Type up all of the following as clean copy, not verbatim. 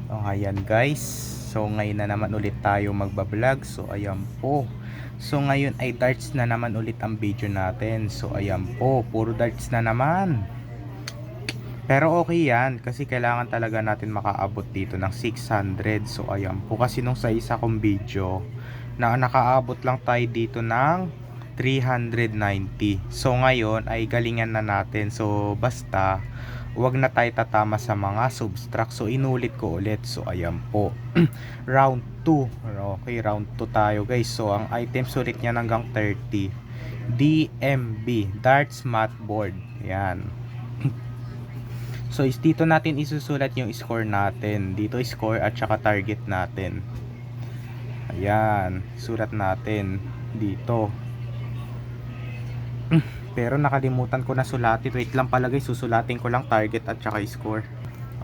Oh, ayan guys. So ngayon na naman ulit tayo magbablog. So ayan po. So ngayon ay darts na naman ulit ang video natin. So ayan po, puro darts na naman. Pero okay yan kasi kailangan talaga natin makaabot dito ng 600. So ayan po, kasi nung sa isa kong video na nakaabot lang tayo dito ng 390. So ngayon ay galingan na natin. So basta wag na tayo tatama sa mga subtract. So inulit ko ulit. So ayan po. Round 2. Okay, round 2 tayo guys. So ang items ulit niya hanggang 30. DMB, Darts Math Board. Yan. So dito natin isusulat yung score natin. Dito score at saka target natin. Ayan, sulat natin dito. Pero nakalimutan ko na sulatin. Wait lang pala guys, susulatin ko lang target at saka score.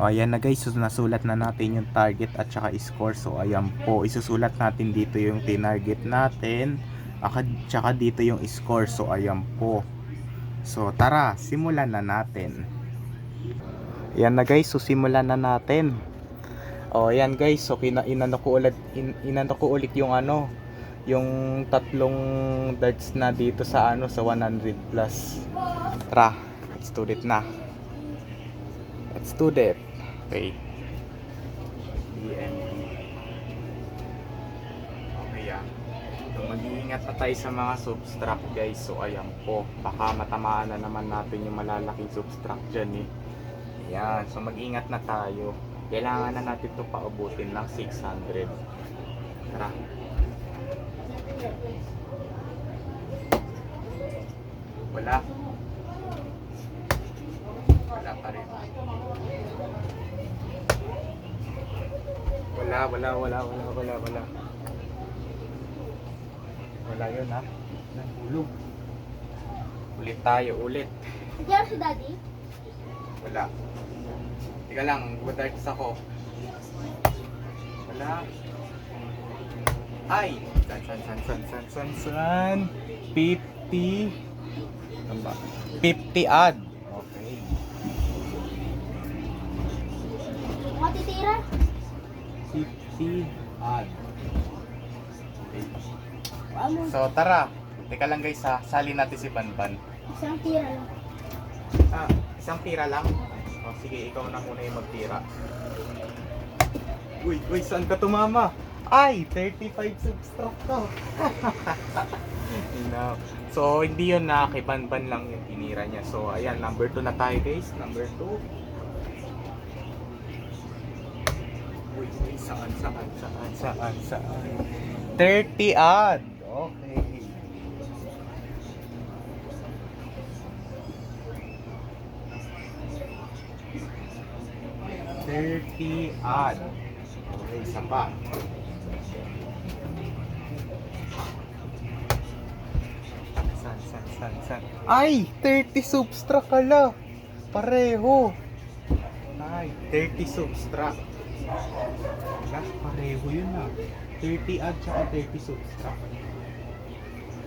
O ayan na guys, so nasulat na natin yung target at saka score. So ayan po, isusulat natin dito yung tinarget natin at saka dito yung score. So ayan po. So tara, simulan na natin. Ayan na guys, so simulan na natin. O ayan guys, so inano ko ulit yung ano, yung tatlong darts na dito sa ano, sa 100 plus. Tara, let's do it na. Let's do that. Okay. Okay ah. So mag-iingat na tayo sa mga subtract guys. So ayan po, baka matamaan na naman natin yung malalaking subtract dyan eh. Ayan, so mag-ingat na tayo. Kailangan na natin ito paubutin ng 600. Tara. Wala. Wala pa rin. Wala. Wala yun ha. Nahulog. Ulit tayo, ulit. Diyan si Daddy? Wala. Teka lang, mag-darts ako. Wala. Ay! San. 50. Ano ba? 50 odd. Okay. Matitira? 50 odd. Okay. Ano? So tara. Teka lang guys ha. Sali natin si Banban. Isang tira lang. Ah, isang tira lang. O sige, ikaw na muna yung magtira. Uy, saan ka tumama? Ay, 35 subtract to. No. So, hindi yun na kay Banban lang yung tinira niya. So, ayan, number 2 na tayo guys. Number 2. Uy, saan? 30 odd. Okay. odd. Okay, isa pa. San. Ay! 30 subtract kala. Pareho. Ay, 30 subtract. Wala, pareho yun na. 30 odd tsaka 30 subtract.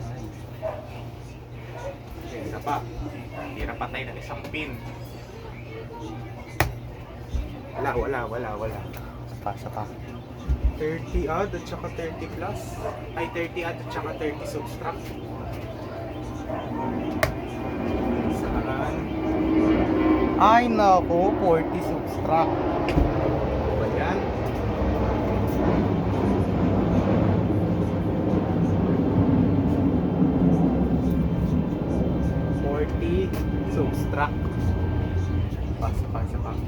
Ay. Okay, isa pa. Tira pa tayo ng isang pin. Wala. Sa pa. 30 odd at saka 30 plus. Ay, 30 odd at saka 30 subtract. Saan? Ay, nako, 40 subtract. Ano ba yan? Subtract. Isa pa. Saan?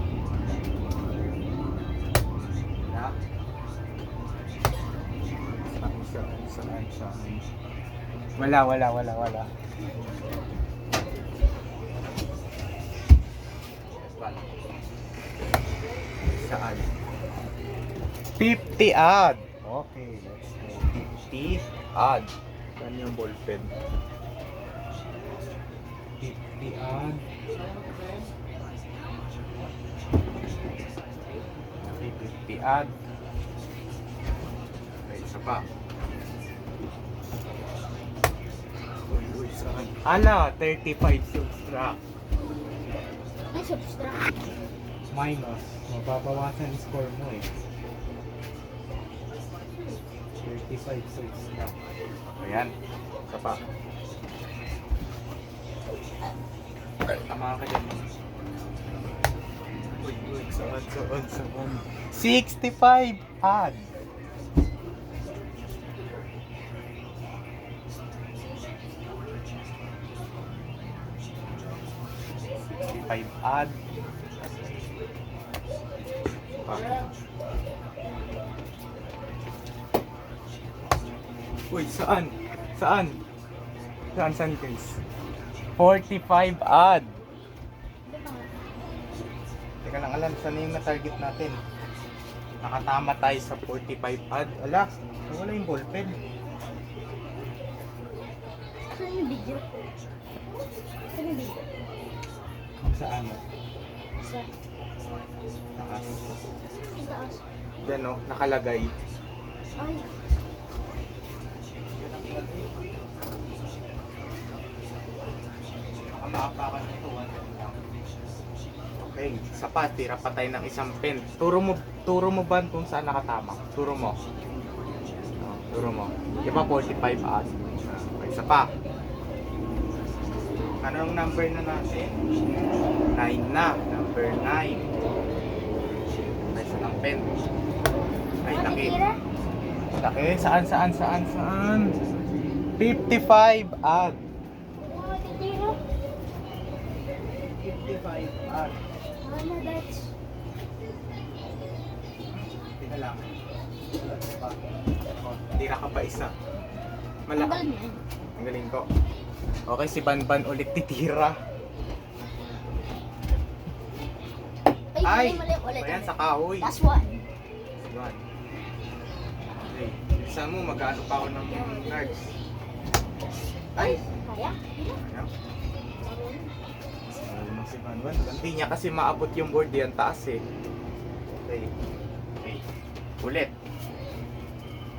Wala. Saan? 50 odd. Okay, let's go. 50 odd. Saan yung ballpen? 50 odd. Okay, 50 odd. Okay, isa pa. Uy, saan? Ala, 35 subtract. Ay, subtract. Minus. Mababawasan yung score mo eh. 35 subs na. Ayan. Isa pa. Tama ka dyan. Uy, saan. 65 ad. 65 ad. Uy, saan? Saan guys? 45 ad. Teka lang, alam, saan na yung na-target natin? Nakatama tayo sa 45 ad. Ala, wala yung ballpen. Saan yung video? Saan yung video? Saan? Sa Taas. taas. Diyan no, nakalagay. Ay. Maapakan ito. Okay, sapat. Tira pa tayo ng isang pen. Turo mo ba kung saan nakatama? Turo mo. Oh, turo mo. Di ba 45 ad? Okay, isa pa. Anong number na natin? 9 na. Number 9. Ay, isa ng pen. Ay, laki. Laki. Saan? 55 ad. 55 ad. Ano, that's... Teka lang. Oh, tira ka pa isa. Malaki. Ang galing ko. Okay, si Banban ulit titira. Ay, mali. Ulit. Ayan, sa kahoy. Last one. Yan. Okay. Bilisan mo, mag-ano pa ako ng cards. Ay! Kaya? Ayan. Marunong si Banban. Hindi niya kasi maabot yung board yan taas eh. Okay. Okay. Ulit.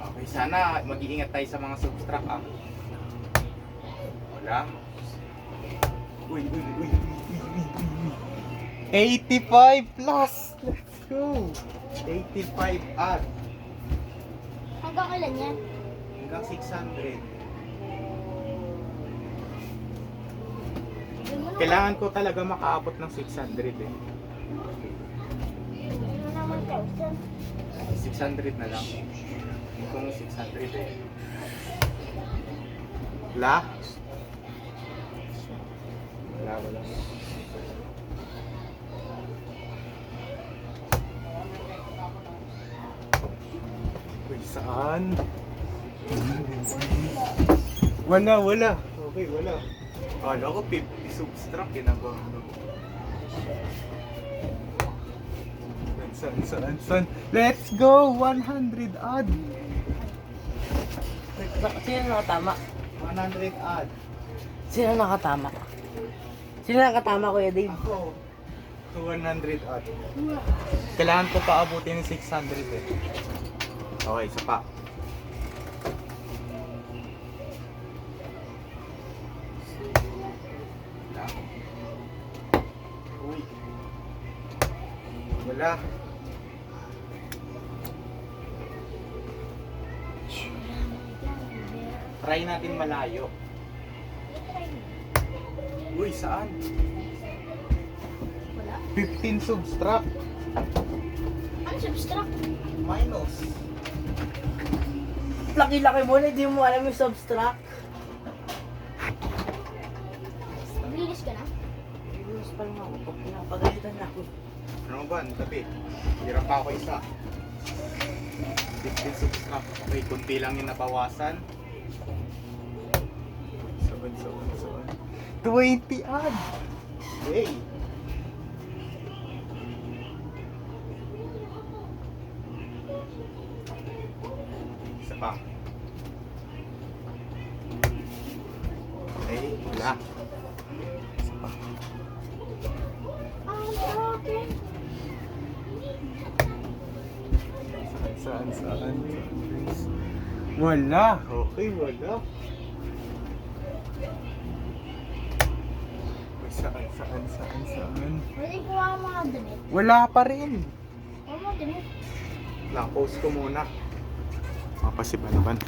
Okay, sana mag-iingat tayo sa mga subtract ah. Wala. Uy. 85 plus! Let's go! 85 ad. Hanggang kailan yan? Hanggang 600. Kailangan ko talaga makaabot ng 600 eh. Ano naman 1,000? 600 na lang. Kung 600 eh. Wala? Wala. Uy, saan? Wala. Okay, wala. Ano ko, 50 subtract ginagawa mo. Saan? Let's go! 100 odd! Sino nakatama? 100 odd. Sino nakatama? Sino nakatama, Kuya Dave? Ako. So 100 odd. Kailangan ko pa abutin ng 600 eh. Okay, isa pa. Uy. Wala. Try natin malayo. Uy, saan? Wala. 15 subtract. Ano subtract? Minus. Laki-laki mo na, hindi mo alam yung subtract. Maglinis ka na? Gusto pa lang ako pag pinapagalitan na ako. Ano ba? Ang tabi. Hirap pa ako isa. 15 subtract. Okay, kunti lang yung nabawasan. 20 odd. Hey. Isa pa. Okay, wala. Isa pa. Okay. Saan? Wala. Okay, wala. Saan? Saan? Pwede kuha ang mga damit. Wala pa rin. Kuha mga damit. Lang, post ko muna. Mapa si Banban.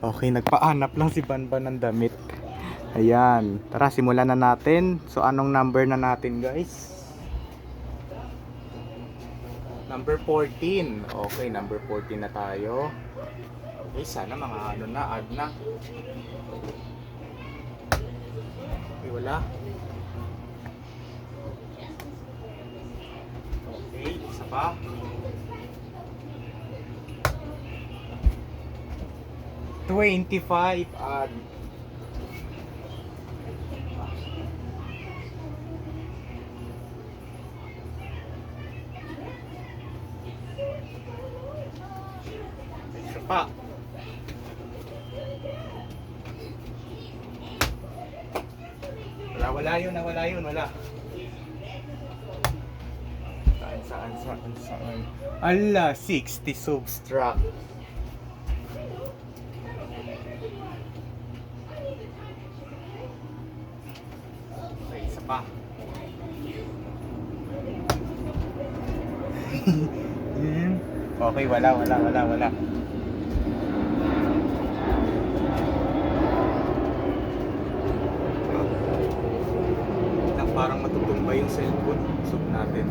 Okay, nagpaanap lang si Banban ng damit. Ayan. Tara, simulan na natin. So, anong number na natin, guys? Number 14. Okay, number 14 na tayo. Okay, sana mga ano na, add na. Okay, wala. Okay, isa pa. $25 add. Isa pa. Wala yun. Saan? Ala, 60 subtract. Okay, isa pa. Okay, wala. Parang matutumba yung cellphone. Zoom natin.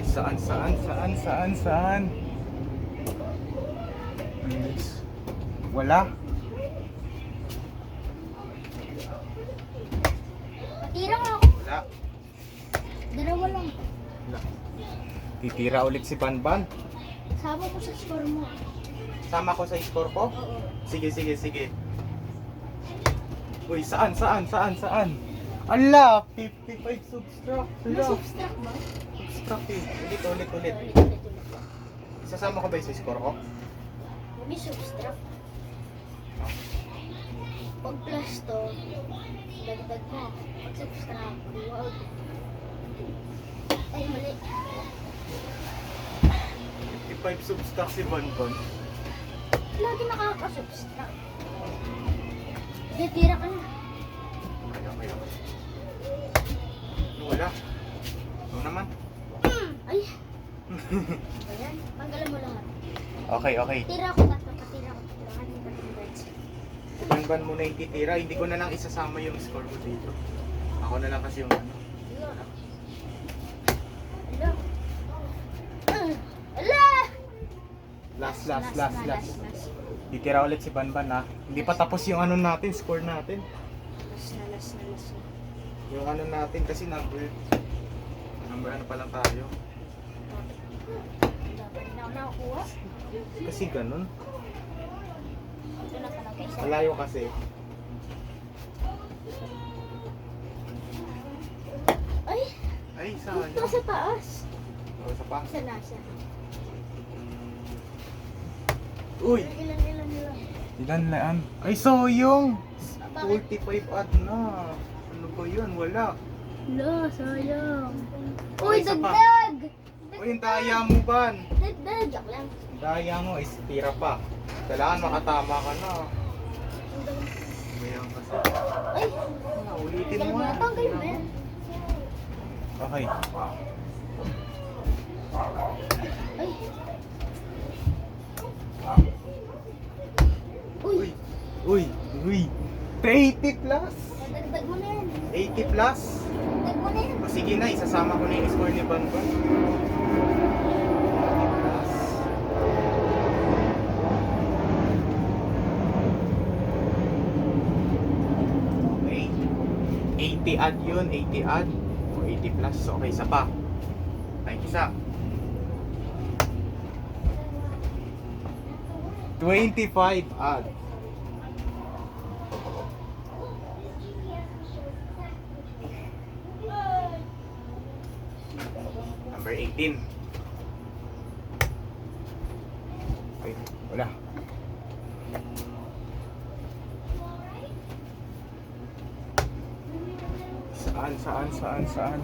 Uy, saan? Wala. Patira nga ako. Wala. Dalawa lang. Titira ulit si Banban. Sama ko sa score mo. Sama ko sa score ko? Oo. Sige. Uy, saan? Ala, 55 subtract. May subtract ba? Subtract eh. Ulit. Ulit. Isasama ko ba yung sa score ko? May subtract. Pag plus to, dagdag mo. Pag subtract, wow. Ay, mali. 55 subtract si Banban. Lagi nakaka-subtract. Tira ka na. Okay. Wala. Ano naman? Ay. Ayan, tanggalan mo lahat. Okay. Tira ko tatlo, patira ko tatlo. Ano yung tatlong birds? Si Banban muna yung titira. Hindi ko na lang isasama yung score ko dito. Ako na lang kasi yung ano. Hello. Ala! Last. Titira ulit si Banban ha. Hindi pa tapos yung ano natin, score natin. Last na. Yung ano natin kasi number ano pa lang tayo. Dapat na ako nakakuha. Kasi ganun. Ito na talaga isa. Malayo kasi. Ay, sayang. Ito sa taas. Isa pa. Isa na siya. Uy! Ilan? Ilan? Ay, soyong! Bakit? 45 add na. Ano ba yun? Wala. Wala, sayang. Okay, Uy, isa pa. dagdag! Uy, yung daya mo, Ban. Dagdag, joke lang. Daya mo, is tira pa. Kailangan makatama ka na. Mayroon kasi. Ay, Ulitin tanggal mo. mo na, tanggal mo yan. Okay. Ay. Uy! 80 plus! Dagdag mo na yan. 80 plus? Dagdag mo na yan. O sige na, isasama ko na yung score ni Banban. 80 plus. Okay. 80 add yun, 80 add. O 80 plus, okay, isa pa. Ay, isa. 25 add. Number 18. Ay, wala. Saan?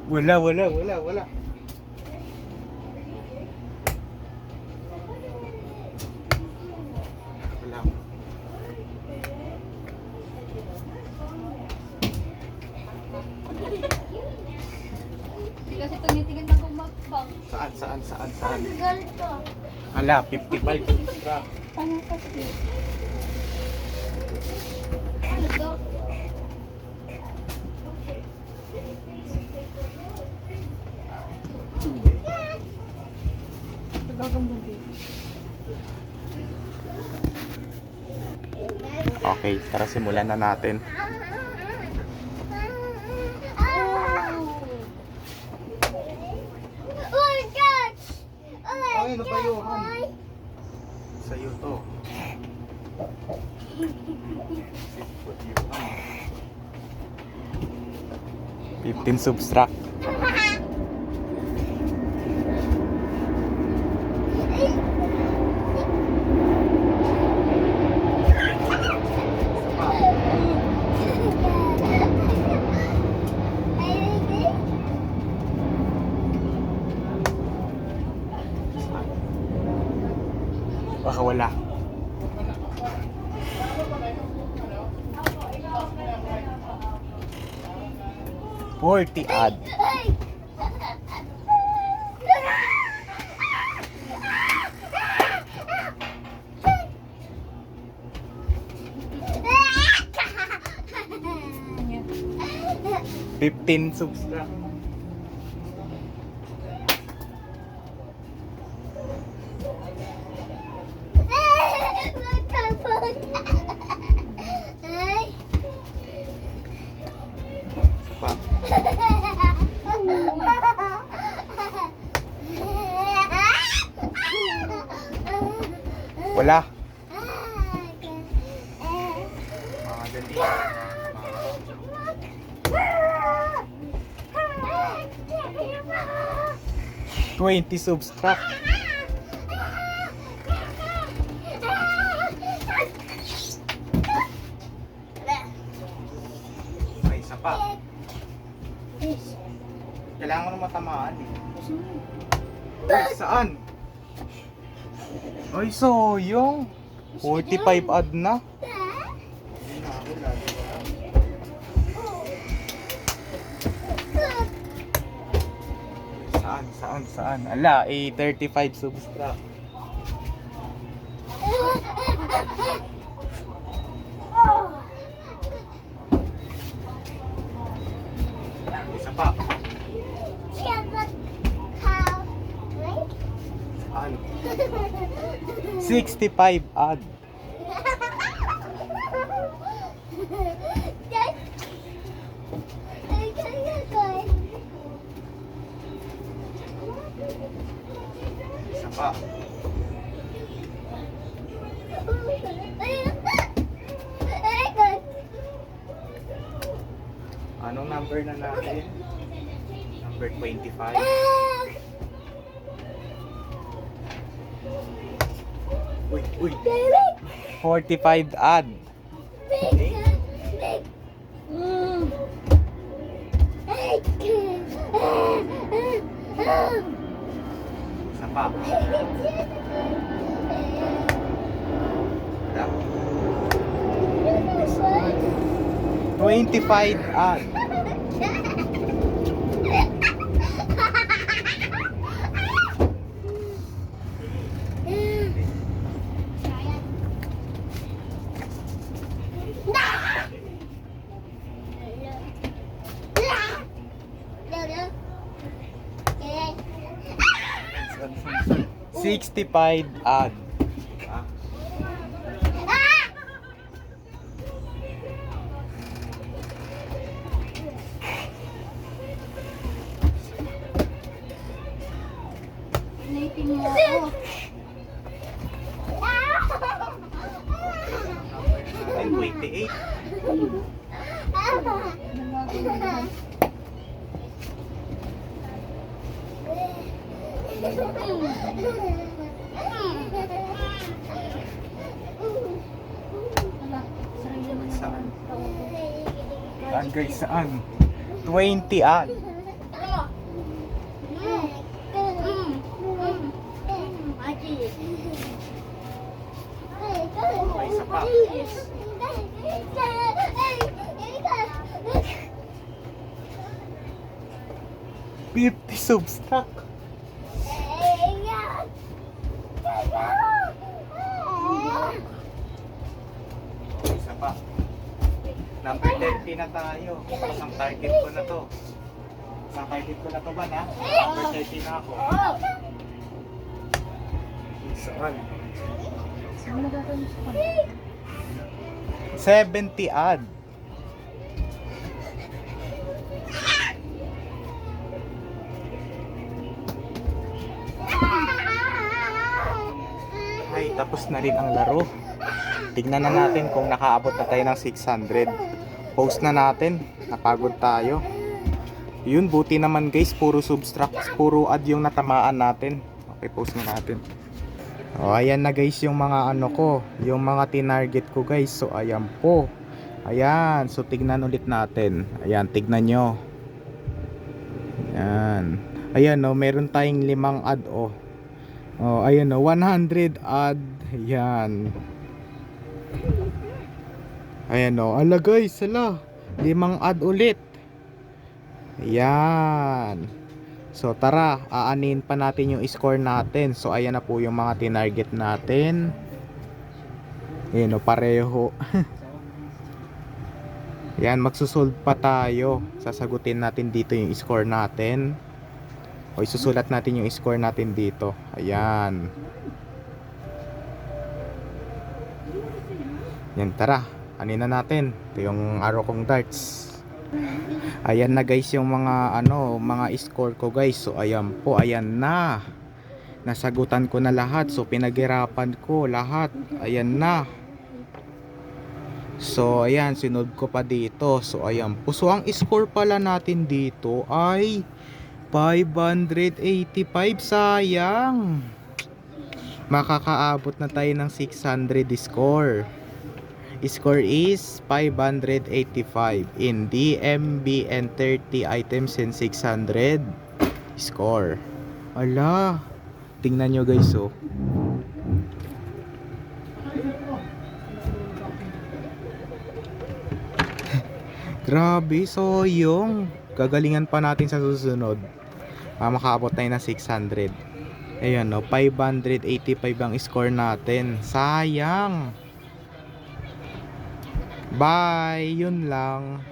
Wala. Saan? Ganito. Ala, 55 subscribe. Paano kasi? Ano to? Okay, tara simulan na natin. Oh my gosh! Oh my Ay, ano ba yun? gosh! Sa'yo to. 15 subtract. Baka wala. $40 ad. $15 subscribe. Pa. Wala. Mga dali. 20 subscribe. Ay, isa pa. Kailangan mo matamaan eh. Ay, saan? Ay, so yung 45 ad na. Saan? Ala, 35 subscribe. Isa pa. Saan? 65 ad. Isa pa. Anong number na natin? Number 25. Uy. 45 ad. Isa pa. Wala. 25 ad. Okay. 65 ad. Nating mo ako. Ay, 28. Saan? Saan guys, saan? 20 ad. May isa pa. 50 substack. pa. Number 30 na tayo. Isang target ko na to. Isang target ko na to ba na? Number 30 na ako. Saan? Saan mo gagawin sa 70 ad. Ay, tapos na rin ang laro. Tignan na natin kung nakaabot na tayo ng 600. Post na natin. Napagod tayo. Yun, buti naman guys. Puro subtracts, puro ad yung natamaan natin. Okay, post na natin. O, ayan na guys yung mga ano ko. Yung mga tinarget ko guys. So, ayan po. Ayan. So, tignan ulit natin. Ayan, tignan nyo. Ayan. Ayan o, meron tayong 5 ad o. Oh, ayan o, 100 ad. Ayan. Ayan o, ala guys, ala 5 ad ulit. Ayan. So tara, aanin pa natin yung score natin. So ayan na po yung mga tinarget natin. Ayan o, pareho. Ayan, magsusolve pa tayo. Sasagutin natin dito yung score natin. O isusulat natin yung score natin dito. Ayan. Yan, tara. Anin na natin. Ito yung arrow kong darts. Ayan na guys yung mga mga score ko guys. So ayan po, ayan na. Nasagutan ko na lahat. So pinaghirapan ko lahat. Ayan na. So ayan, sinod ko pa dito. So ayan po. So ang score pala natin dito ay 585. Sayang. Makakaabot na tayo ng 600 score. Score is 585 in DMB and 30 items and 600 score. Ala, tingnan nyo guys oh. Grabe, so yung gagalingan pa natin sa susunod. Makaabot tayo ng 600. Ayan no, 585 ang score natin. Sayang. Bye, yun lang.